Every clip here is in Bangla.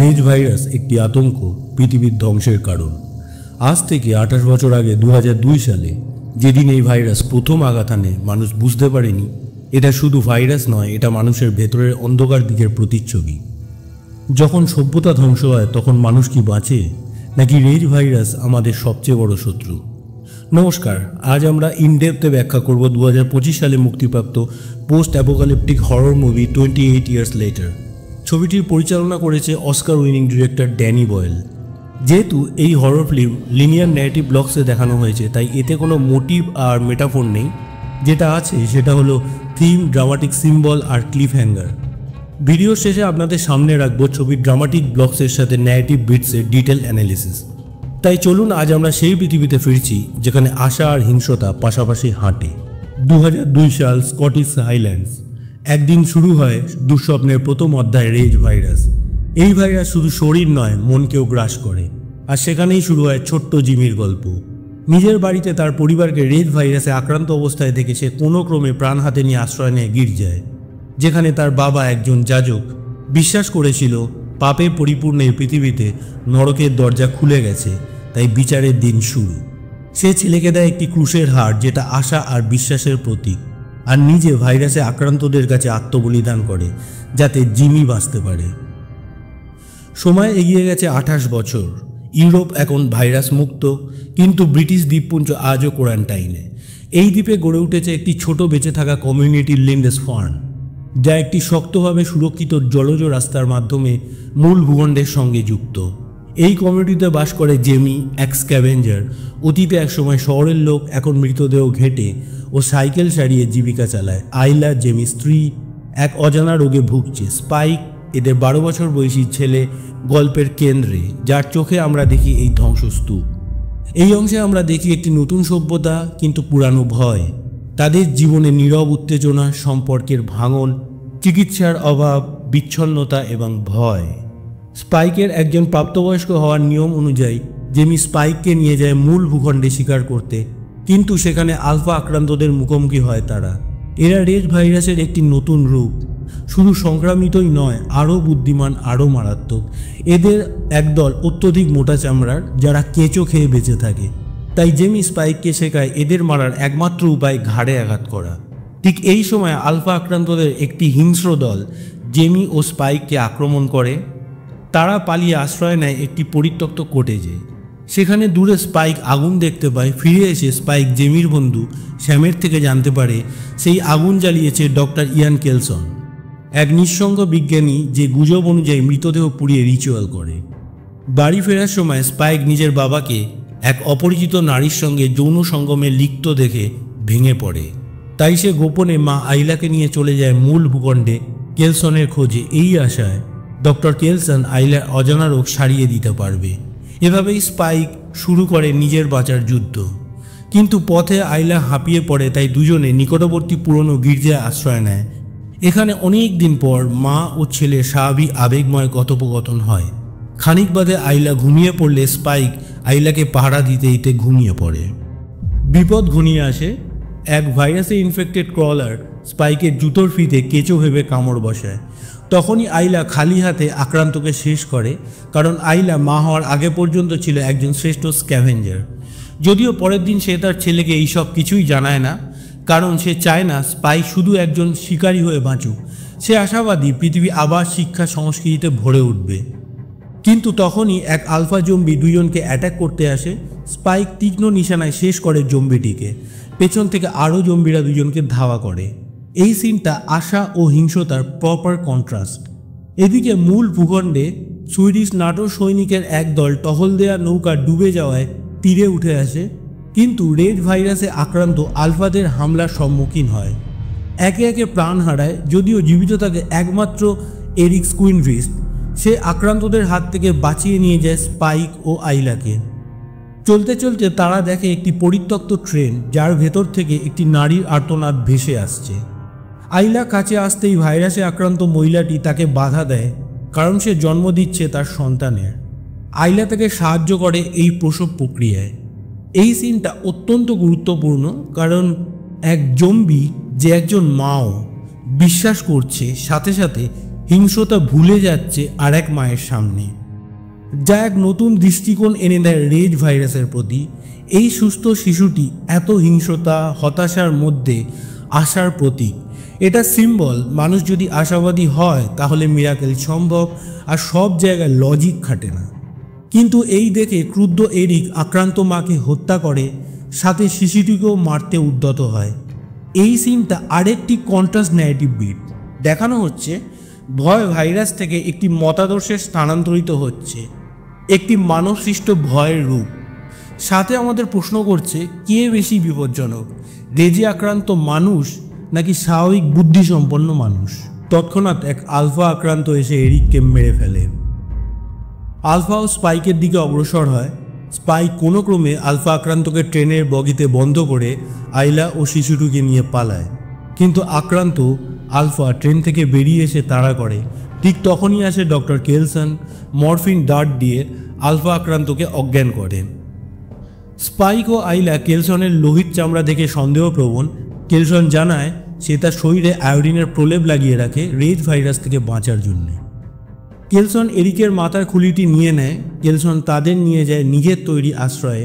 রেজ ভাইরাস একটি আতঙ্ক, পৃথিবীর ধ্বংসের কারণ। আজ থেকে 28 বছর আগে 2002 সালে যেদিন এই ভাইরাস প্রথম আঘাত আনে, মানুষ বুঝতে পারেনি এটা শুধু ভাইরাস নয়, এটা মানুষের ভেতরের অন্ধকার দিকের প্রতিচ্ছবি। যখন সভ্যতা ধ্বংস হয় তখন মানুষ কি বাঁচে, নাকি রেজ ভাইরাস আমাদের সবচেয়ে বড় শত্রু? নমস্কার, আজ আমরা ইনডেপথে ব্যাখ্যা করব 2025 সালে মুক্তিপ্রাপ্ত post apocalyptic horror movie 28 years later. ছবিটির পরিচালনা করেছে Oscar winning director Danny Boyle. যেহেতু এই হরর ফিল্ম লিনিয়ার ন্যারেটিভ ব্লকসে দেখানো হয়েছে, তাই এতে কোনো মোটিভ আর মেটাফোর নেই। যেটা আছে সেটা হলো থিম, ড্রামাটিক সিম্বল আর ক্লিফ হ্যাঙ্গার। ভিডিও শেষে আপনাদের সামনে রাখবো ছবির ড্রামাটিক ব্লকসের সাথে ন্যারেটিভ বিটসের ডিটেল অ্যানালিসিস। তাই চলুন আজ আমরা সেই পৃথিবীতে ফিরছি যেখানে আশা আর হিংস্রতা পাশাপাশি হাঁটে। 2002 সাল, স্কটিশ হাইল্যান্ডস। একদিন শুরু হয় দুঃস্বপ্নের প্রথম অধ্যায়, রেজ ভাইরাস। এই ভাইরাস শুধু শরীর নয়, মনকেও গ্রাস করে। আর সেখানেই শুরু হয় ছোট্ট জিমির গল্প। নিজের বাড়িতে তার পরিবারকে রেজ ভাইরাসে আক্রান্ত অবস্থায় দেখে সে কোনো ক্রমে প্রাণ হাতে নিয়ে আশ্রয় নেয় গির্জায়, যেখানে তার বাবা একজন যাজক বিশ্বাস করেছিল পাপে পরিপূর্ণ এই পৃথিবীতে নরকের দরজা খুলে গেছে, তাই বিচারের দিন শুরু। সে ছেলেকে দেয় একটি ক্রুশের হার, যেটা আশা আর বিশ্বাসের প্রতীক, আর নিজে ভাইরাসে আক্রান্তদের কাছে আত্মবলিদান করে যাতে জিমি বাঁচতে পারে। সময় এগিয়ে গেছে 28 বছর। ইউরোপ এখন ভাইরাস মুক্ত, কিন্তু ব্রিটিশ দ্বীপপুঞ্জ আজও কোয়ারেন্টাইনে। এই দ্বীপে গড়ে উঠেছে একটি ছোট বেঁচে থাকা কমিউনিটি, লিন্ডসফার্ন, যা একটি শক্তভাবে সুরক্ষিত জলজ রাস্তার মাধ্যমে মূল ভূখণ্ডের সঙ্গে যুক্ত। এই কমিউনিটিতে বাস করে জেমি, এক স্ক্যাভেঞ্জার। অতীতে একসময় শহরের লোক, এখন মৃতদেহ ঘেঁটে ও সাইকেল সারিয়ে জীবিকা চালায়। আইলা, জেমি স্ত্রী, এক অজানা রোগে ভুগছে। স্পাইক, এদের 12 বছর বয়সী ছেলে, গল্পের কেন্দ্রে, যার চোখে আমরা দেখি এই ধ্বংসস্তূপ। এই অংশে আমরা দেখি একটি নতুন সভ্যতা, কিন্তু পুরানো ভয়। তাদের জীবনে নীরব উত্তেজনা, সম্পর্কের ভাঙন, চিকিৎসার অভাব, বিচ্ছন্নতা এবং ভয়। স্পাইকের একজন প্রাপ্তবয়স্ক হওয়ার নিয়ম অনুযায়ী জেমি স্পাইককে নিয়ে যায় মূল ভূখণ্ডে শিকার করতে, কিন্তু সেখানে আলফা আক্রান্তদের মুখোমুখি হয় তারা। এরা রেজ ভাইরাসের একটি নতুন রূপ। শুধু সংক্রামিতই নয়, আরও বুদ্ধিমান, আরও মারাত্মক। এদের একদল অত্যধিক মোটা চামড়ার, যারা কেঁচো খেয়ে বেঁচে থাকে। তাই জেমি স্পাইককে শেখায় এদের মারার একমাত্র উপায় ঘাড়ে আঘাত করা। ঠিক এই সময় আলফা আক্রান্তদের একটি হিংস্র দল জেমি ও স্পাইককে আক্রমণ করে। তারা পালিয়ে আশ্রয় নেয় একটি পরিত্যক্ত কটেজে। সেখানে দূরে স্পাইক আগুন দেখতে পায়। ফিরে এসে স্পাইক জেমির বন্ধু স্যামের থেকে জানতে পারে সেই আগুন জ্বালিয়েছে ডক্টর ইয়ান কেলসন, এক নিঃসঙ্গ বিজ্ঞানী যে গুজব অনুযায়ী মৃতদেহ পুড়িয়ে রিচুয়াল করে। বাড়ি ফেরার সময় স্পাইক নিজের বাবাকে এক অপরিচিত নারীর সঙ্গে যৌন সঙ্গমে লিপ্ত দেখে ভেঙে পড়ে। তাই সে গোপনে মা আইলাকে নিয়ে চলে যায় মূল ভূখণ্ডে কেলসনের খোঁজে, এই আশায় ডক্টর কেলসন আইলার অজানা রোগ সারিয়ে দিতে পারবে। এভাবেই স্পাইক শুরু করে নিজের বাঁচার যুদ্ধ। কিন্তু পথে আইলা হাঁপিয়ে পড়ে, তাই দুজনে নিকটবর্তী পুরনো গির্জায় আশ্রয় নেয়। এখানে অনেক দিন পর মা ও ছেলের স্বাভাবিক আবেগময় কথোপকথন হয়। খানিক বাদে আইলা ঘুমিয়ে পড়লে স্পাইক আইলাকে পাহারা দিতে দিতে ঘুমিয়ে পড়ে। বিপদ ঘনিয়ে আসে। এক ভাইরাসে ইনফেক্টেড ক্রলার স্পাইকের জুতোর ফিতে কেঁচো ভেবে কামড় বসায়। তখনই আইলা খালি হাতে আক্রান্তকে শেষ করে, কারণ আইলা মা হওয়ার আগে পর্যন্ত ছিল একজন শ্রেষ্ঠ স্ক্যাভেঞ্জার। যদিও পরের দিন সে তার ছেলেকে এইসব কিছুই জানায় না, কারণ সে চায় না স্পাইক শুধু একজন শিকারী হয়ে বাঁচুক। সে আশাবাদী পৃথিবী আবার শিক্ষা সংস্কৃতিতে ভরে উঠবে। কিন্তু তখনই এক আলফা জম্বি দুজনকে অ্যাটাক করতে আসে। স্পাইক তীক্ষ্ণ নিশানায় শেষ করে জম্বিটিকে। পেছন থেকে আরও জম্বিরা দুজনকে ধাওয়া করে। এই সিনটা আশা ও হিংস্রতার প্রপার কন্ট্রাস্ট। এদিকে মূল ভূখণ্ডে সুইডিশ নাটো সৈনিকের এক দল টহল দেয়া নৌকা ডুবে যাওয়ায় তীরে উঠে আসে, কিন্তু রেজ ভাইরাসে আক্রান্ত আলফাদের হামলার সম্মুখীন হয়। একে একে প্রাণ হারায়। যদিও জীবিত থাকে একমাত্র এরিক স্কুইনভিস্ট, সে আক্রান্তদের হাত থেকে বাঁচিয়ে নিয়ে যায় স্পাইক ও আইলাকে। চলতে চলতে তারা দেখে একটি পরিত্যক্ত ট্রেন, যার ভেতর থেকে একটি নারীর আর্তনাদ ভেসে আসছে। আইলা কাছে আসতেই ভাইরাসে আক্রান্ত মহিলাটি তাকে বাধা দেয়, কারণ সে জন্ম দিচ্ছে তার সন্তানের। আইলা তাকে সাহায্য করে এই প্রসব প্রক্রিয়ায়। এই সিনটা অত্যন্ত গুরুত্বপূর্ণ, কারণ এক জম্বি যে একজন মাও বিশ্বাস করছে, সাথে সাথে হিংস্রতা ভুলে যাচ্ছে আর এক মায়ের সামনে, যা এক নতুন দৃষ্টিকোণ এনে দেয় রেজ ভাইরাসের প্রতি। এই সুস্থ শিশুটি এত হিংস্রতা হতাশার মধ্যে আশার প্রতীক। এটা সিম্বল, মানুষ যদি আশাবাদী হয় তাহলে মিরাকেল সম্ভব, আর সব জায়গায় লজিক খাটে না। কিন্তু এই দেখে ক্রুদ্ধ এরিক আক্রান্ত মাকে হত্যা করে, সাথে শিশুটিকেও মারতে উদ্যত হয়। এই সিনটা আরেকটি কন্ট্রাস্ট ন্যারেটিভ বিট। দেখানো হচ্ছে ভয় ভাইরাস থেকে একটি মতাদর্শে স্থানান্তরিত হচ্ছে, একটি মানবসৃষ্ট ভয়ের রূপ। সাথে আমাদের প্রশ্ন করছে কে বেশি বিপজ্জনক, রেজে আক্রান্ত মানুষ নাকি স্বাভাবিক বুদ্ধিসম্পন্ন মানুষ। তৎক্ষণাৎ এক আলফা আক্রান্ত এসে এরিককে মেরে ফেলে। আলফাও স্পাইকের দিকে অগ্রসর হয়। স্পাইক কোনো ক্রমে আলফা আক্রান্তকে ট্রেনের বগিতে বন্ধ করে আইলা ও শিশুটিকে নিয়ে পালায়। কিন্তু আক্রান্ত আলফা ট্রেন থেকে বেরিয়ে এসে তাড়া করে। ঠিক তখনই আসে ডক্টর কেলসন, মরফিন ডার্ট দিয়ে আলফা আক্রান্তকে অজ্ঞান করে। স্পাইক ও আইলা কেলসনের লোহিত চামড়া দেখে সন্দেহপ্রবণ। কেলসন জানায় সে তার শরীরে আয়োডিনের প্রলেপ লাগিয়ে রাখে রেজ ভাইরাস থেকে বাঁচার জন্য। কেলসন এরিকের মাথার খুলিটি নিয়ে নেয়। কেলসন তাদের নিয়ে যায় নিজের তৈরি আশ্রয়ে,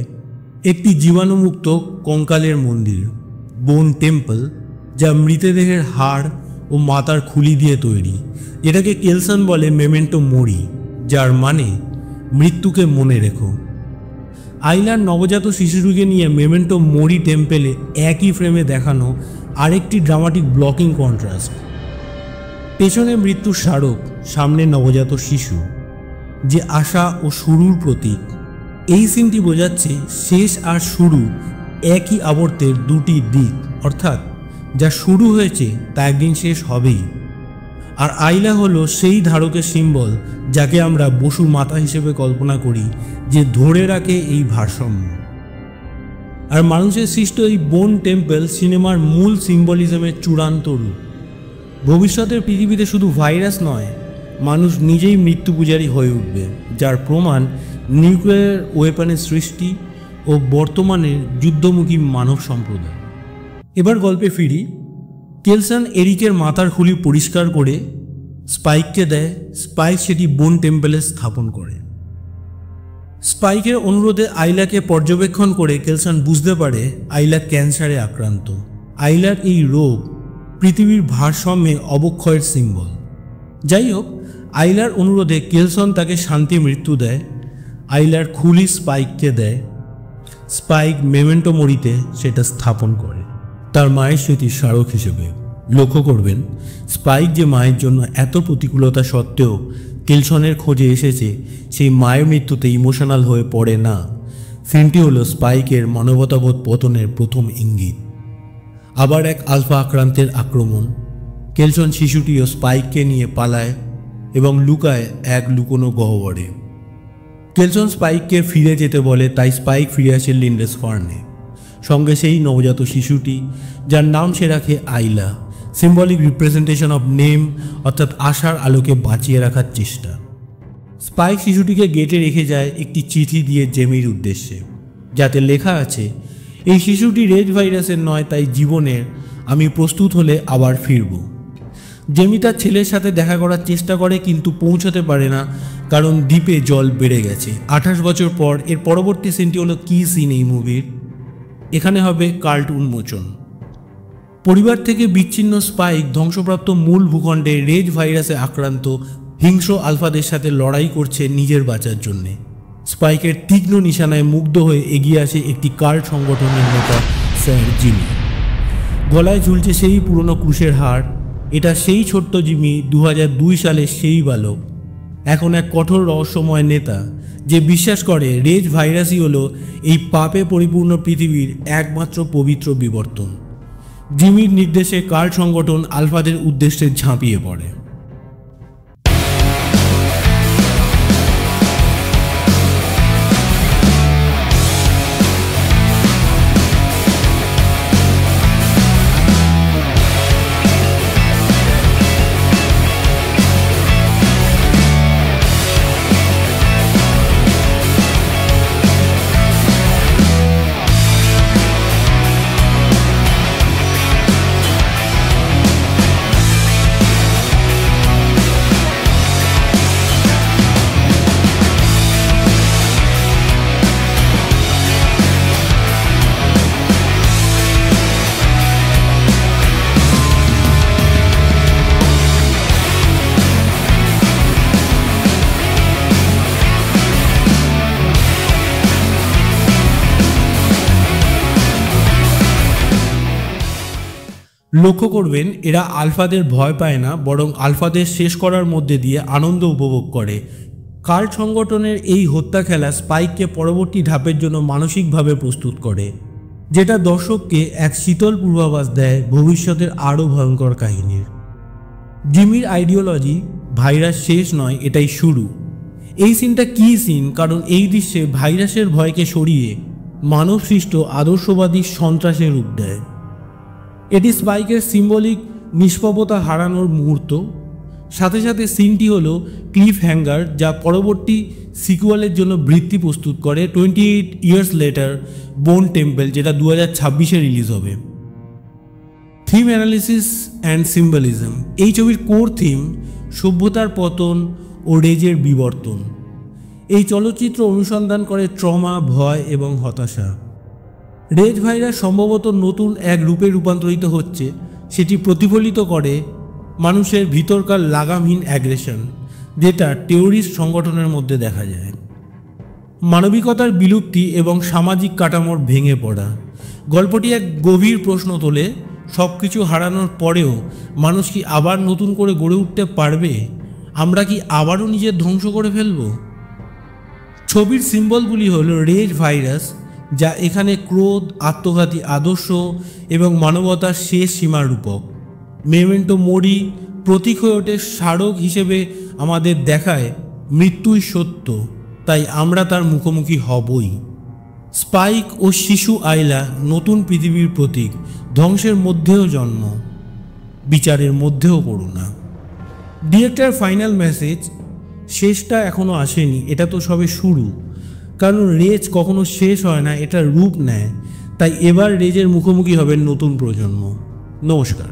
একটি জীবাণুমুক্ত কঙ্কালের মন্দির, বোন টেম্পল, যা মৃতদেহের হাড় ও মাথার খুলি দিয়ে তৈরি। এটাকে কেলসন বলে মেমেন্টো মোরি, যার মানে মৃত্যুকে মনে রেখো। আইলার নবজাত শিশুটিকে নিয়ে মেমেন্টো মোরি টেম্পেলে একই ফ্রেমে দেখানো আরেকটি ড্রামাটিক ব্লকিং কন্ট্রাস্ট। পেছনে মৃত্যুর স্মারক, সামনে নবজাত শিশু, যে আশা ও শুরুর প্রতীক। এই সিনটি বোঝাচ্ছে শেষ আর শুরু একই আবর্তের দুটি দিক, অর্থাৎ যা শুরু হয়েছে তা একদিন শেষ হবেই। আর আইলা হলো সেই ধারকের সিম্বল যাকে আমরা বসু মাতা হিসেবে কল্পনা করি, যে ধরে রাখে এই ভারসাম্য। আর মানুষের সৃষ্ট এই বোন টেম্পল সিনেমার মূল সিম্বলিজমের চূড়ান্ত রূপ। ভবিষ্যতের পৃথিবীতে শুধু ভাইরাস নয়, মানুষ নিজেই মৃত্যু পূজারী হয়ে উঠবে, যার প্রমাণ নিউক্লিয়ার ওয়েপনের সৃষ্টি ও বর্তমানের যুদ্ধমুখী মানব সম্প্রদায়। এবার গল্পে ফিরি। কেলসন এরিকের মাথার খুলি পরিষ্কার করে স্পাইককে দেয়। স্পাইক সেটি বোন টেম্পলে স্থাপন করে। স্পাইকের অনুরোধে আইলাকে পর্যবেক্ষণ করে কেলসন বুঝতে পারে আইলা ক্যান্সারে আক্রান্ত। আইলার এই রোগ পৃথিবীর ভারসাম্যে অবক্ষয়ের সিম্বল। যাই হোক, আইলার অনুরোধে কেলসন তাকে শান্তি মৃত্যু দেয়। আইলার খুলি স্পাইককে দেয়। স্পাইক মেমেন্টো মরিতে সেটা স্থাপন করে তার মায়ের স্মৃতির স্মারক হিসেবে। লক্ষ্য করবেন, স্পাইক যে মায়ের জন্য এত প্রতিকূলতা সত্ত্বেও কেলসনের খোঁজে এসেছে, সেই মায়ের মৃত্যুতে ইমোশনাল হয়ে পড়ে না। সিনটি হলো স্পাইকের মানবতাবোধ পতনের প্রথম ইঙ্গিত। আবার এক আলফা আক্রান্তের আক্রমণ। কেলসন শিশুটিও স্পাইককে নিয়ে পালায় এবং লুকায় এক লুকোনো গহ্বরে। কেলসন স্পাইককে ফিরে যেতে বলে, তাই স্পাইক ফিরে আসে লিন্ডেসফার্নে, সঙ্গে সেই নবজাত শিশুটি, যার নাম সে রাখে আইলা, সিম্বলিক রিপ্রেজেন্টেশন অফ নেম, অর্থাৎ আশার আলোকে বাঁচিয়ে রাখার চেষ্টা। স্পাইক শিশুটিকে গেটে রেখে যায় একটি চিঠি দিয়ে জেমির উদ্দেশ্যে, যাতে লেখা আছে, এই শিশুটি রেজ ভাইরাসের নয়, তাই জীবনের, আমি প্রস্তুত হলে আবার ফিরব। জেমি তার ছেলের সাথে দেখা করার চেষ্টা করে, কিন্তু পৌঁছতে পারে না, কারণ দ্বীপে জল বেড়ে গেছে। 28 বছর পর এর পরবর্তী সিনটি হলো কি সিন এই মুভির। এখানে হবে কাল্ট উন্মোচন। পরিবার থেকে বিচ্ছিন্ন স্পাইক ধ্বংসপ্রাপ্ত মূল ভূখণ্ডে রেজ ভাইরাসে আক্রান্ত হিংস্র আলফাদের সাথে লড়াই করছে নিজের বাঁচার জন্যে। স্পাইকের তীক্ষ্ণ নিশানায় মুগ্ধ হয়ে এগিয়ে আসে একটি কাল্ট সংগঠনের নেতা স্যার জিমি। গলায় ঝুলছে সেই পুরনো ক্রুশের হার। এটা সেই ছোট্ট জিমি, 2002 সালের সেই বালক, এখন এক কঠোর রহস্যময় নেতা, যে বিশ্বাস করে রেজ ভাইরাসই হলো এই পাপে পরিপূর্ণ পৃথিবীর একমাত্র পবিত্র বিবর্তন। জিমির নির্দেশে কাল্ট সংগঠন আলফাদের উদ্দেশ্যে ঝাঁপিয়ে পড়ে। লক্ষ্য করবেন এরা আলফাদের ভয় পায় না, বরং আলফাদের শেষ করার মধ্যে দিয়ে আনন্দ উপভোগ করে। কাল্ট সংগঠনের এই হত্যা খেলা স্পাইককে পরবর্তী ধাপের জন্য মানসিকভাবে প্রস্তুত করে, যেটা দর্শককে এক শীতল পূর্বাভাস দেয় ভবিষ্যতের আরও ভয়ঙ্কর কাহিনীর। জিমির আইডিওলজি ভাইরাস শেষ নয়, এটাই শুরু। এই সিনটা কী সিন, কারণ এই দৃশ্যে ভাইরাসের ভয়কে সরিয়ে মানবসৃষ্ট আদর্শবাদী সন্ত্রাসের রূপ দেয়। এটি স্পাইকের সিম্বলিক নিষ্পাপতা হারানোর মুহূর্ত। সাথে সাথে সিনটি হলো ক্লিফ হ্যাঙ্গার, যা পরবর্তী সিকুয়ালের জন্য বৃত্তি প্রস্তুত করে। 28 ইয়ার্স লেটার বোন টেম্পল, যেটা 2026-এ রিলিজ হবে। Theme analysis and symbolism. এই ছবির কোর থিম সভ্যতার পতন ও রেজের বিবর্তন। এই চলচ্চিত্র অনুসন্ধান করে ট্রমা, ভয় এবং হতাশা। রেজ ভাইরাস সম্ভবত নতুন এক রূপে রূপান্তরিত হচ্ছে, সেটি প্রতিফলিত করে মানুষের ভিতরকার লাগামহীন অ্যাগ্রেশন, যেটা টেররিস্ট সংগঠনের মধ্যে দেখা যায়। মানবিকতার বিলুপ্তি এবং সামাজিক কাঠামোর ভেঙে পড়া। গল্পটি এক গভীর প্রশ্ন তোলে, সব কিছু হারানোর পরেও মানুষ কি আবার নতুন করে গড়ে উঠতে পারবে? আমরা কি আবারও নিজের ধ্বংস করে ফেলব? ছবির সিম্বলগুলি হলো রেজ ভাইরাস, যা এখানে ক্রোধ, আত্মঘাতী আদর্শ এবং মানবতার শেষ সীমার রূপক। মেমেন্টো মোরি প্রতীক হয়ে ওঠে স্মারক হিসেবে, আমাদের দেখায় মৃত্যুই সত্য, তাই আমরা তার মুখোমুখি হবই। স্পাইক ও শিশু আইলা নতুন পৃথিবীর প্রতীক, ধ্বংসের মধ্যেও জন্ম, বিচারের মধ্যেও করুণা। ডিরেক্টর ফাইনাল মেসেজ, শেষটা এখনও আসেনি, এটা তো সবে শুরু। কারণ রেজ কখনো শেষ হয় না, এটা রূপ নেয়। তাই এবার রেজের মুখোমুখি হবে নতুন প্রজন্ম। নমস্কার।